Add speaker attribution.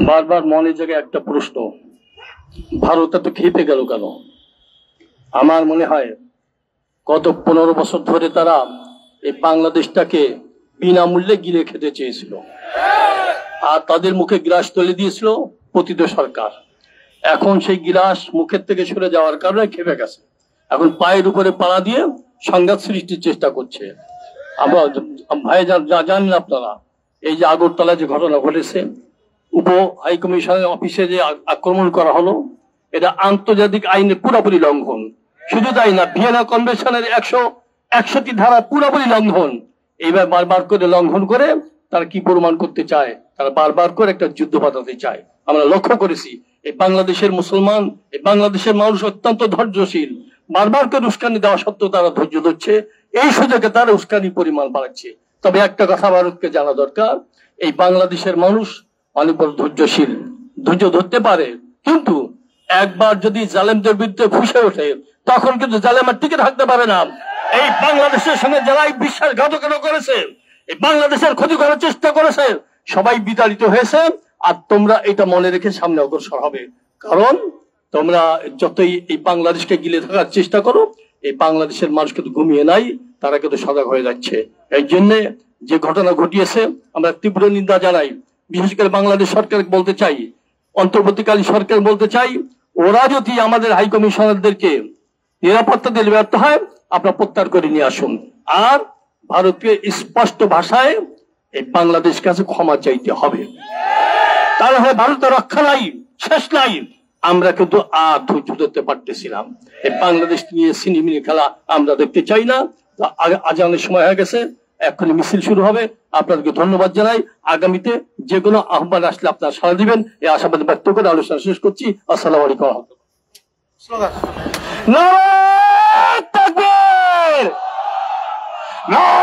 Speaker 1: বারবার মনে জাগে একটা প্রশ্ন, ভারত এত খেপে গেল কেন? আমার মনে হয় গত 15 বছর ধরে তারা এই বাংলাদেশটাকে বিনামূল্যে গিলে খেতে চেয়েছিল, আর তাদের মুখে গ্লাস তুলে দিয়েছিল পতিত সরকার। এখন সেই গিলাস মুখের থেকে সরে যাওয়ার কারণে খেপে গেছে, এখন পায়ের উপরে পাড়া দিয়ে সংঘাত সৃষ্টির চেষ্টা করছে। আমরা ভাই জানেন আপনারা, এই যে আগরতলায় যে ঘটনা ঘটেছে, উপ হাইকমিশনের অফিসে যে আক্রমণ করা হলো, এটা আন্তর্জাতিক আইনের পুরোপুরি লঙ্ঘন। শুধু তাই না, ভিয়েনা কনভেনশনের 161টি ধারা পুরোপুরি লঙ্ঘন। এইবার বারবার করে লঙ্ঘন করে তারা কি প্রমাণ করতে চায়? তারা বারবার করে একটা যুদ্ধ বাঁধাতে চায়। আমরা লক্ষ্য করেছি এই বাংলাদেশের মুসলমান, এই বাংলাদেশের মানুষ অত্যন্ত ধৈর্যশীল। বারবার করে উস্কানি দেওয়া সত্ত্বেও তারা ধৈর্য ধরছে, এই সুযোগে তারা উস্কানি পরিমাণ বাড়াচ্ছে। তবে একটা কথা ভারতকে জানা দরকার, এই বাংলাদেশের মানুষ অনেক বড় ধৈর্যশীল, ধৈর্য ধরতে পারে, কিন্তু একবার যদি জালেমদের বিরুদ্ধে ফুঁসে ওঠে তখন কিন্তু জালেমের টিকে থাকতে পারে না। এই বাংলাদেশের সঙ্গে যারাই বিশ্বাসঘাতকতা করেছে, এই বাংলাদেশের ক্ষতি করার চেষ্টা করেছে, সবাই বিতাড়িত হয়েছে। আর তোমরা এটা মনে রেখে সামনে অগ্রসর হবে, কারণ তোমরা যতই এই বাংলাদেশকে গিলে থাকার চেষ্টা করো, এই বাংলাদেশের মানুষ কিন্তু ঘুমিয়ে নাই, তারা কিন্তু সজাগ হয়ে যাচ্ছে। এই জন্য যে ঘটনা ঘটিয়েছে আমরা তীব্র নিন্দা জানাই। বিশেষ করে বাংলাদেশ সরকার বলতে চাই, অন্তর্বর্তীকালীন সরকার বলতে চাই, ওরা যদি আমাদের হাই কমিশনারদেরকে নিরাপত্তা দিতে ব্যর্থ হয়, আপনারা প্রত্যাহার করে নিয়ে আসুন। আর ভারতকে স্পষ্ট ভাষায় এই বাংলাদেশ কাছে ক্ষমা চাইতে হবে, তাহলে ভারতের রক্ষা নাই, শেষ নাই। আমরা কিন্তু আর ধৈর্য ধরতে পারতেছিলাম। এই বাংলাদেশ নিয়ে সিনেমিনি খেলা আমরা দেখতে চাই না। আজানের সময় হয়ে গেছে, এখনই মিছিল শুরু হবে। আপনাদেরকে ধন্যবাদ জানাই। আগামীতে যে কোনো আহ্বান আসলে আপনারা সাড়া দিবেন, এই আশাবাদ ব্যক্ত করে আলোচনা শেষ করছি। আসসালামু আলাইকুম। নারায়ে তাকবীর, নারায়ে